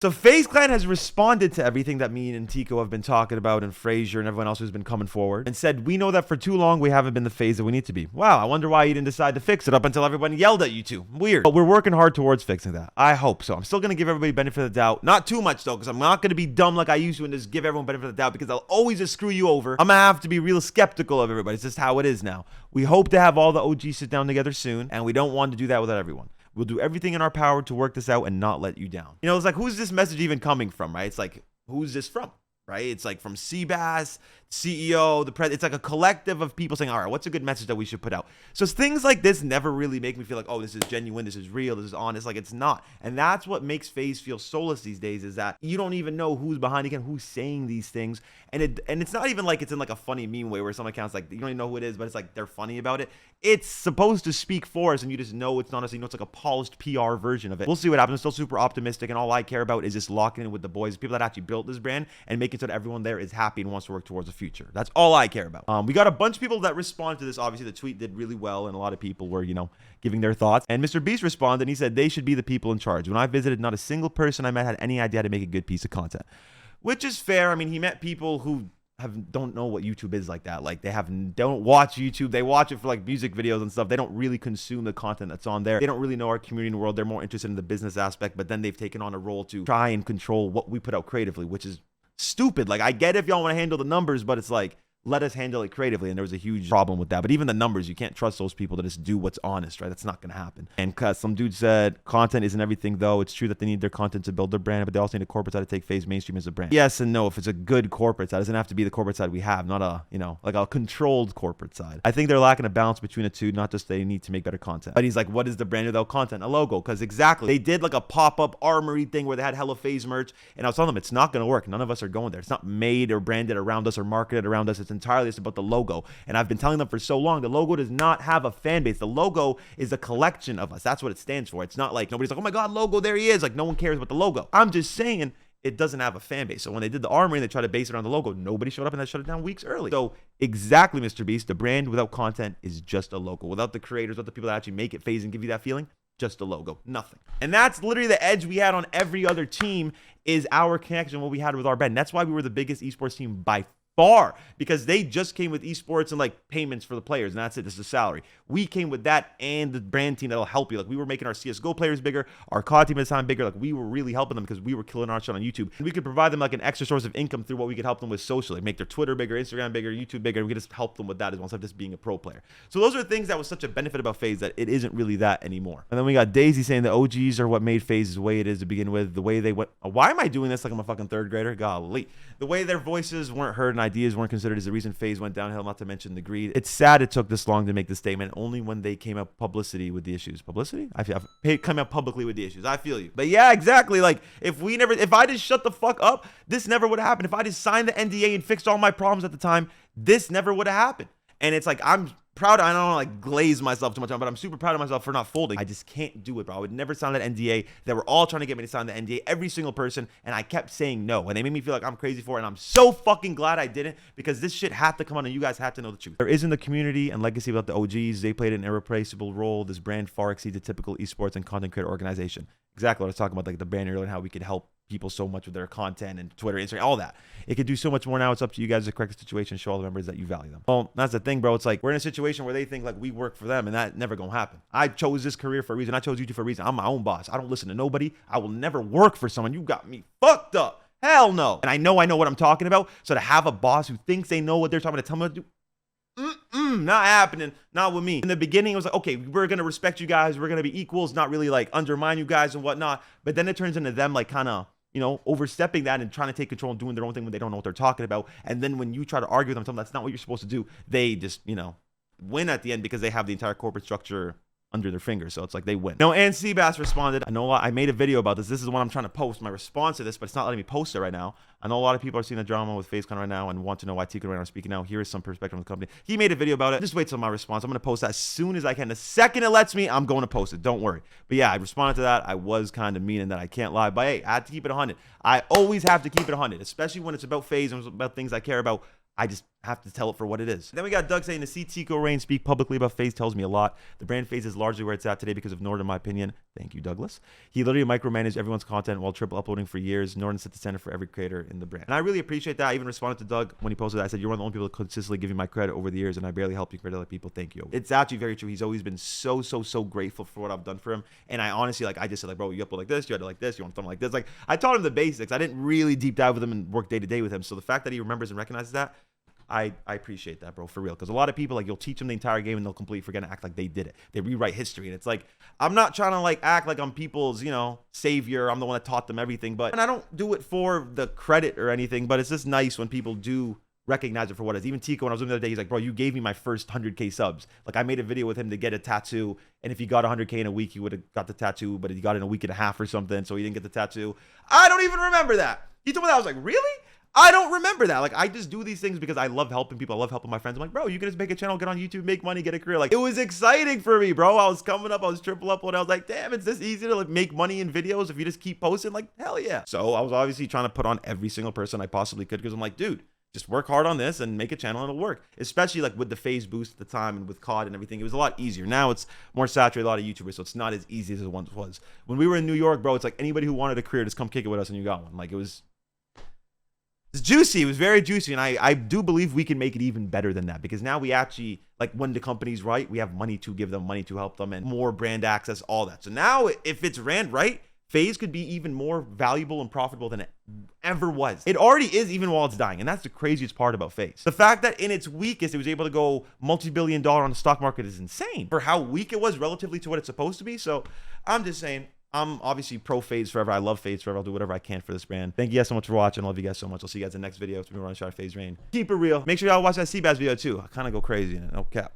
So FaZe Clan has responded to everything that me and Tico have been talking about, and Frazier and everyone else who's been coming forward, and said, we know that for too long we haven't been the FaZe that we need to be. Wow, I wonder why you didn't decide to fix it up until everyone yelled at you two. Weird. But we're working hard towards fixing that. I hope so. I'm still going to give everybody benefit of the doubt. Not too much though, because I'm not going to be dumb like I used to and just give everyone benefit of the doubt, because I'll always just screw you over. I'm going to have to be real skeptical of everybody. It's just how it is now. We hope to have all the OGs sit down together soon, and we don't want to do that without everyone. We'll do everything in our power to work this out and not let you down. You know, it's like, who's this message even coming from, right? It's like, who's this from, right? It's like from Seabass, CEO, the president. It's like a collective of people saying, all right, what's a good message that we should put out? So things like this never really make me feel like, oh, this is genuine, this is real, this is honest. Like, it's not. And that's what makes FaZe feel soulless these days, is that you don't even know who's behind it and who's saying these things. And it's not even like it's in like a funny meme way where some accounts, like, you don't even know who it is, but it's like they're funny about it. It's supposed to speak for us, and you just know it's not us. You know, it's like a polished PR version of it. We'll see what happens. I'm still super optimistic, and all I care about is just locking in with the boys, people that actually built this brand, and making sure that everyone there is happy and wants to work towards the future. That's all I care about. We got a bunch of people that responded to this. Obviously, the tweet did really well, and a lot of people were, you know, giving their thoughts. And MrBeast responded, and he said they should be the people in charge. When I visited, not a single person I met had any idea how to make a good piece of content, which is fair. I mean, he met people who don't know what YouTube is like that. Like, don't watch YouTube. They watch it for like music videos and stuff. They don't really consume the content that's on there. They don't really know our community in the world. They're more interested in the business aspect, but then they've taken on a role to try and control what we put out creatively, which is stupid. Like, I get it if y'all want to handle the numbers, but it's like, let us handle it creatively. And there was a huge problem with that. But even the numbers, you can't trust those people to just do what's honest, right? That's not going to happen. And some dude said, content isn't everything, though. It's true that they need their content to build their brand, but they also need a corporate side to take FaZe mainstream as a brand. Yes and no. If it's a good corporate side, it doesn't have to be the corporate side we have, not a, you know, like a controlled corporate side. I think they're lacking a balance between the two, not just they need to make better content. But he's like, what is the brand without content? A logo. Because exactly, they did like a pop-up armory thing where they had hella FaZe merch, and I was telling them it's not going to work. None of us are going there. It's not made or branded around us or marketed around us. It's entirely just about the logo. And I've been telling them for so long, the logo does not have a fan base. The logo is a collection of us. That's what it stands for. It's not like nobody's like, oh my God, logo, there he is. Like, no one cares about the logo. I'm just saying it doesn't have a fan base. So when they did the armory and they tried to base it around the logo, nobody showed up, and that shut it down weeks early. So exactly, MrBeast, the brand without content is just a logo. Without the creators, without the people that actually make it FaZe and give you that feeling, just a logo, nothing. And that's literally the edge we had on every other team, is our connection, what we had with our brand. That's why we were the biggest esports team by far, because they just came with esports and like payments for the players, and that's it. This is the salary. We came with that and the brand team that'll help you. Like, we were making our CSGO players bigger, our COD team at the time bigger. Like, we were really helping them because we were killing our shit on YouTube. And we could provide them like an extra source of income through what we could help them with socially, make their Twitter bigger, Instagram bigger, YouTube bigger. We could just help them with that as well, instead of just being a pro player. So those are things that was such a benefit about FaZe that it isn't really that anymore. And then we got Daisy saying the OGs are what made FaZe the way it is to begin with. The way they went. Why am I doing this like I'm a fucking third grader? Golly. The way their voices weren't heard and ideas weren't considered is the reason FaZe went downhill, not to mention the greed. It's sad it took this long to make this statement, only when they came out publicity with the issues. Publicity? Come out publicly with the issues. I feel you. But yeah, exactly. Like, if I just shut the fuck up, this never would have happened. If I just signed the NDA and fixed all my problems at the time, this never would have happened. And it's like, I'm proud. I don't want to like glaze myself too much, but I'm super proud of myself for not folding. I just can't do it, bro. I would never sign that NDA. They were all trying to get me to sign the NDA, every single person, and I kept saying no. And they made me feel like I'm crazy for it, and I'm so fucking glad I didn't, because this shit had to come on, and you guys had to know the truth. There isn't the community and legacy without the OGs. They played an irreplaceable role. This brand far exceeds a typical esports and content creator organization. Exactly what I was talking about, like the brand earlier, and how we could help people so much with their content and Twitter, Instagram, all that. It could do so much more now. It's up to you guys to correct the situation, show all the members that you value them. Well, that's the thing, bro. It's like, we're in a situation where they think like we work for them, and that never gonna happen. I chose this career for a reason. I chose YouTube for a reason. I'm my own boss. I don't listen to nobody. I will never work for someone. You got me fucked up. Hell no. And I know what I'm talking about. So to have a boss who thinks they know what they're talking about, to tell me what to do, not happening. Not with me. In the beginning, it was like, okay, we're going to respect you guys. We're going to be equals, not really like undermine you guys and whatnot. But then it turns into them like kind of, you know, overstepping that and trying to take control and doing their own thing when they don't know what they're talking about. And then when you try to argue with them, tell them that's not what you're supposed to do, they just, you know, win at the end because they have the entire corporate structure under their fingers. So it's like they win. No, and Seabass responded, I know a lot. I made a video about this. This is the one I'm trying to post, my response to this, but it's not letting me post it right now. I know a lot of people are seeing the drama with FaZe Clan right now and want to know why Tico right now is speaking out. Here is some perspective on the company. He made a video about it. Just wait till my response. I'm going to post that as soon as I can. The second it lets me, I'm going to post it. Don't worry. But yeah, I responded to that. I was kind of mean in that I can't lie. But hey, I had to keep it 100. I always have to keep it 100, especially when it's about FaZe and about things I care about. I just have to tell it for what it is. Then we got Doug saying, to see Tico Rain speak publicly about FaZe tells me a lot. The brand FaZe is largely where it's at today because of Nord, in my opinion. Thank you, Douglas. He literally micromanaged everyone's content while triple uploading for years. Nord set the center for every creator in the brand. And I really appreciate that. I even responded to Doug when he posted that. I said, you're one of the only people to consistently give me my credit over the years, and I barely help you credit other people. Thank you. It's actually very true. He's always been so grateful for what I've done for him. And I honestly, like, I just said, like, bro, you upload like this, you had to like this, you want something like this. Like, I taught him the basics. I didn't really deep dive with him and work day to day with him. So the fact that he remembers and recognizes that, I appreciate that, bro, for real. Because a lot of people, like, you'll teach them the entire game and they'll completely forget to act like they did it. They rewrite history. And it's like, I'm not trying to, like, act like I'm people's, you know, savior. I'm the one that taught them everything. But, and I don't do it for the credit or anything, but it's just nice when people do recognize it for what it is. Even Tico, when I was with him the other day, he's like, bro, you gave me my first 100K subs. Like, I made a video with him to get a tattoo. And if he got 100K in a week, he would have got the tattoo, but he got it in a week and a half or something. So he didn't get the tattoo. I don't even remember that. He told me that. I was like, really? I don't remember that. Like, I just do these things because I love helping people. I love helping my friends. I'm like, bro, you can just make a channel, get on YouTube, make money, get a career. Like, it was exciting for me, bro. I was coming up, I was triple upload. I was like, damn, it's this easy to like make money in videos if you just keep posting. Like, hell yeah. So I was obviously trying to put on every single person I possibly could because I'm like, dude, just work hard on this and make a channel and it'll work. Especially like with the FaZe boost at the time and with COD and everything. It was a lot easier. Now it's more saturated, a lot of YouTubers, so it's not as easy as it once was. When we were in New York, bro, it's like anybody who wanted a career, just come kick it with us and you got one. Like, it's juicy. It was very juicy. And I do believe we can make it even better than that because now we actually, like, when the company's right, we have money to give them, money to help them, and more brand access, all that. So now if it's ran right, FaZe could be even more valuable and profitable than it ever was. It already is, even while it's dying. And that's the craziest part about FaZe. The fact that in its weakest, it was able to go multi-billion-dollar on the stock market is insane for how weak it was relatively to what it's supposed to be. So I'm just saying, I'm obviously pro FaZe forever. I love FaZe forever. I'll do whatever I can for this brand. Thank you guys so much for watching. I love you guys so much. I'll see you guys in the next video. It's been running shot FaZe Rain. Keep it real. Make sure y'all watch that Seabass video too. I kind of go crazy in it. No cap.